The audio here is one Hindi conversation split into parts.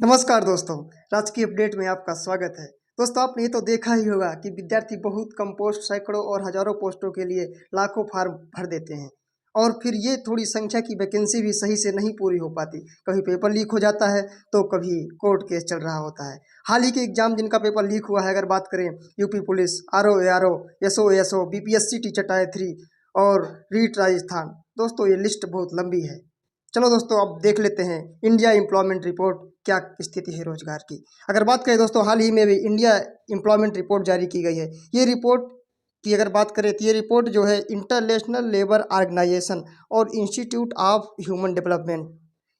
नमस्कार दोस्तों। राजकीय अपडेट में आपका स्वागत है। दोस्तों, आपने ये तो देखा ही होगा कि विद्यार्थी बहुत कम पोस्ट, सैकड़ों और हजारों पोस्टों के लिए लाखों फार्म भर देते हैं और फिर ये थोड़ी संख्या की वैकेंसी भी सही से नहीं पूरी हो पाती। कभी पेपर लीक हो जाता है तो कभी कोर्ट केस चल रहा होता है। हाल ही के एग्जाम जिनका पेपर लीक हुआ है, अगर बात करें UP police, RO, SO, BPSC teacher tier 3 और रीट राजस्थान। दोस्तों, ये लिस्ट बहुत लंबी है। चलो दोस्तों, अब देख लेते हैं इंडिया एम्प्लॉयमेंट रिपोर्ट क्या स्थिति है रोजगार की। अगर बात करें दोस्तों, हाल ही में भी इंडिया एम्प्लॉयमेंट रिपोर्ट जारी की गई है। ये रिपोर्ट की अगर बात करें तो ये रिपोर्ट जो है इंटरनेशनल लेबर ऑर्गेनाइजेशन और इंस्टीट्यूट ऑफ ह्यूमन डेवलपमेंट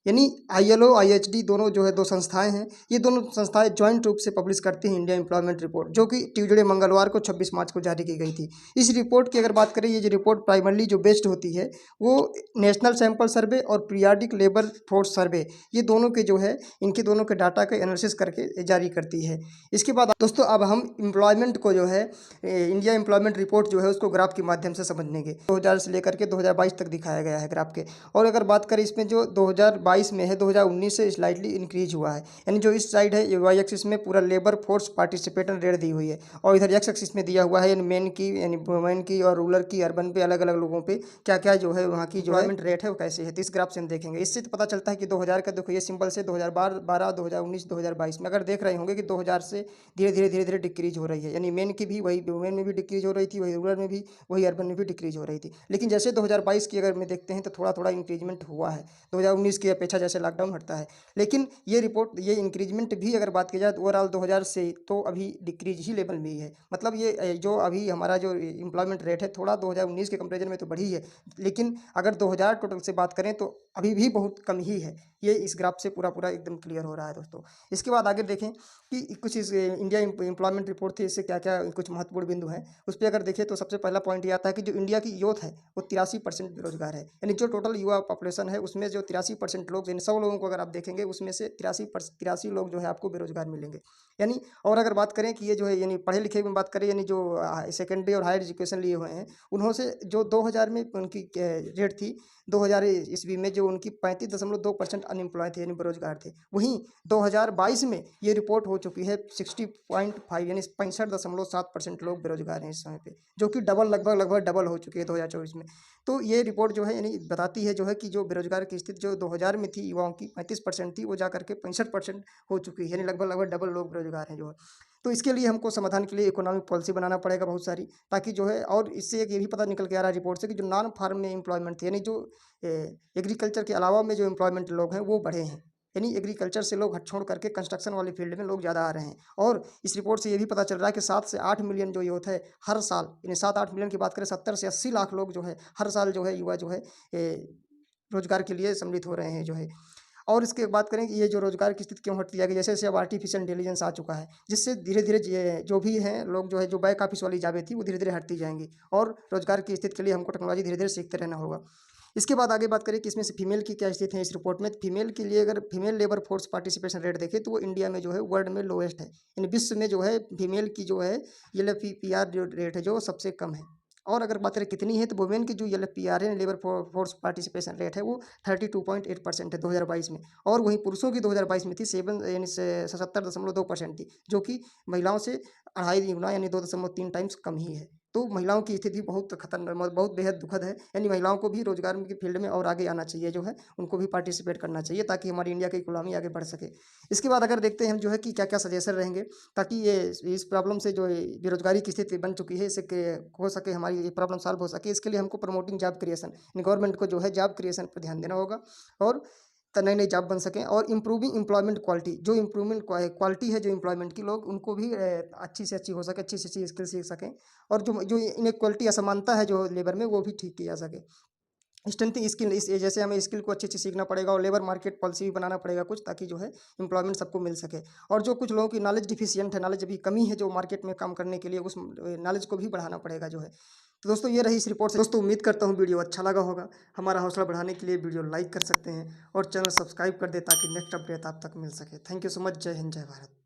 यानी आईएलओ आईएचडी दोनों जो है दो संस्थाएं हैं। ये दोनों संस्थाएं जॉइंट रूप से पब्लिश करती हैं इंडिया एम्प्लॉयमेंट रिपोर्ट, जो कि ट्यूजडे मंगलवार को 26 मार्च को जारी की गई थी। इस रिपोर्ट की अगर बात करें, ये जो रिपोर्ट प्राइमरली जो बेस्ड होती है वो नेशनल सैंपल सर्वे और पीरियाडिक लेबर फोर्स सर्वे, ये दोनों के जो है इनके दोनों के डाटा का एनालिसिस करके जारी करती है। इसके बाद दोस्तों, अब हम एम्प्लॉयमेंट को जो है इंडिया एम्प्लॉयमेंट रिपोर्ट जो है उसको ग्राफ के माध्यम से समझेंगे। 2000 से लेकर के 2022 तक दिखाया गया है ग्राफ के। और अगर बात करें इसमें जो 2022 में है, 2019 से स्लाइटली इंक्रीज हुआ है। यानी जो इस साइड है, ये वाई एक्सिस में पूरा लेबर फोर्स पार्टिसिपेशन रेट दी हुई है और इधर एक्स एक्सिस में दिया हुआ है यानी मेन की, यानी वुमेन की और रूरल की, अर्बन पे, अलग अलग लोगों पे क्या क्या जो है वहाँ की जो एम्प्लॉयमेंट रेट है वो कैसे है। तो इस ग्राफ से हम देखेंगे, इससे तो पता चलता है कि 2000 का देखो ये सिंपल से 2012, 2019, 2022 में अगर देख रहे होंगे कि 2000 से धीरे धीरे डिक्रीज हो रही है। यानी मेन की भी वही, वुमेन में भी डिक्रीज हो रही थी, वही रूरल में भी, वही अर्बन में भी डिक्रीज हो रही थी। लेकिन जैसे 2022 की अगर में देखते हैं तो थोड़ा थोड़ा इंक्रीजमेंट हुआ है 2019 की अपेक्षा, जैसे लॉकडाउन हटता है। लेकिन ये रिपोर्ट, ये इंक्रीजमेंट भी अगर बात की जाए तो ओवरऑल 2000 से तो अभी डिक्रीज ही लेवल में ही है। मतलब ये जो अभी हमारा जो एम्प्लॉयमेंट रेट है थोड़ा 2019 के कंपेरिजन में तो बढ़ी है, लेकिन अगर 2000 टोटल से बात करें तो अभी भी बहुत कम ही है। ये इस ग्राफ से पूरा पूरा एकदम क्लियर हो रहा है दोस्तों। इसके बाद आगे देखें कि कुछ इस इंडिया एम्प्लॉयमेंट रिपोर्ट थी, इससे क्या क्या कुछ महत्वपूर्ण बिंदु हैं उस पर अगर देखें तो सबसे पहला पॉइंट ये आता है कि जो इंडिया की यूथ है वो 83% बेरोजगार है। यानी जो टोटल युवा पॉपुलेशन है उसमें जो 83% लोग, यानी 100 लोगों को अगर आप देखेंगे उसमें से 83 लोग जो है आपको बेरोजगार मिलेंगे। यानी और अगर बात करें कि ये जो है यानी पढ़े लिखे में बात करें, यानी जो सेकेंडरी और हायर एजुकेशन लिए हुए हैं उन्हों से जो 2000 में उनकी रेट थी, 2000 ईस्वी में जो उनकी 35.2% अनएम्प्लॉय थे यानी बेरोजगार थे, वहीं 2022 में ये रिपोर्ट हो चुकी है 60.5 यानी 65.7% लोग बेरोजगार हैं इस समय पे, जो कि डबल, लगभग डबल हो चुकी है 2024 में। तो ये रिपोर्ट जो है यानी बताती है जो है कि जो बेरोजगार की स्थिति जो 2000 में थी युवाओं की 35% थी, वो जा करके 65% हो चुकी है, यानी लगभग डबल लोग बेरोजगार हैं जो है। तो इसके लिए हमको समाधान के लिए इकोनॉमिक पॉलिसी बनाना पड़ेगा बहुत सारी, ताकि जो है, और इससे एक ये भी पता निकल के आ रहा है रिपोर्ट से कि जो नॉन फार्म में एम्प्लॉयमेंट थे, यानी जो एग्रीकल्चर के अलावा में जो एम्प्लॉयमेंट लोग हैं वो बढ़े हैं। यानी एग्रीकल्चर से लोग हट छोड़ करके कंस्ट्रक्शन वाली फील्ड में लोग ज़्यादा आ रहे हैं। और इस रिपोर्ट से ये भी पता चल रहा है कि 7 से 8 मिलियन जो यूथ है हर साल, यानी 7-8 मिलियन की बात करें, 70 से 80 लाख लोग जो है हर साल जो है युवा जो है रोजगार के लिए सम्मिलित हो रहे हैं जो है। और इसके बात करें कि ये जो रोजगार की स्थिति क्यों हटती है, कि जैसे जैसे अब आर्टिफिशियल इंटेलिजेंस आ चुका है, जिससे धीरे धीरे जो भी हैं लोग जो है, जो बैक ऑफिस वाली जॉबें थी वो धीरे धीरे हटती जाएंगी और रोजगार की स्थिति के लिए हमको टेक्नोलॉजी धीरे धीरे सीखते रहना होगा। इसके बाद आगे बात करें कि इसमें से फीमेल की क्या स्थिति है इस रिपोर्ट में। फीमेल के लिए अगर female labour force participation rate देखें तो वो इंडिया में जो है वर्ल्ड में लोएस्ट है, यानी विश्व में जो है फीमेल की जो है एल जो रेट है जो सबसे कम है। और अगर बात करें कितनी है, तो वुमेन की जो एल है लेबर फोर्स पार्टिसिपेशन रेट है वो 32.8% है 2022 में। और वहीं पुरुषों की 2022 में थी 7 यानी 77.2% थी, जो कि महिलाओं से 2.5 गुना यानी 2.3 टाइम्स कम ही है। तो महिलाओं की स्थिति बहुत खतरनाक, बहुत बेहद दुखद है। यानी महिलाओं को भी रोजगार की फील्ड में और आगे आना चाहिए जो है, उनको भी पार्टिसिपेट करना चाहिए ताकि हमारी इंडिया की इकोनॉमी आगे बढ़ सके। इसके बाद अगर देखते हैं हम जो है कि क्या क्या सजेशन रहेंगे ताकि ये इस प्रॉब्लम से जो बेरोजगारी की स्थिति बन चुकी है, इससे हो सके, हमारी ये प्रॉब्लम सॉल्व हो सके। इसके लिए हमको प्रमोटिंग जॉब क्रिएशन, गवर्नमेंट को जो है जॉब क्रिएशन पर ध्यान देना होगा और नई नई जॉब बन सकें। और इम्प्रूविंग एम्प्लॉयमेंट क्वालिटी, जो इम्प्रूवमेंट क्वालिटी है जो एम्प्लॉयमेंट की, लोग उनको भी अच्छी से अच्छी हो सके, अच्छी से अच्छी स्किल सीख सकें। और जो जो इनक्वालिटी, असमानता है जो लेबर में, वो भी ठीक की जा सके। स्ट्रेंथिंग स्किल, इस जैसे हमें स्किल को अच्छे से सीखना पड़ेगा और लेबर मार्केट पॉलिसी भी बनाना पड़ेगा कुछ, ताकि जो है एम्प्लॉयमेंट सबको मिल सके। और जो कुछ लोगों की नॉलेज डिफिशियंट है, नॉलेज अभी कमी है जो मार्केट में काम करने के लिए, उस नॉलेज को भी बढ़ाना पड़ेगा जो है। तो दोस्तों, ये रही इस रिपोर्ट से। दोस्तों, उम्मीद करता हूँ वीडियो अच्छा लगा होगा। हमारा हौसला बढ़ाने के लिए वीडियो लाइक कर सकते हैं और चैनल सब्सक्राइब कर दे ताकि नेक्स्ट अपडेट आप तक मिल सके। Thank you so much. जय हिंद, जय भारत।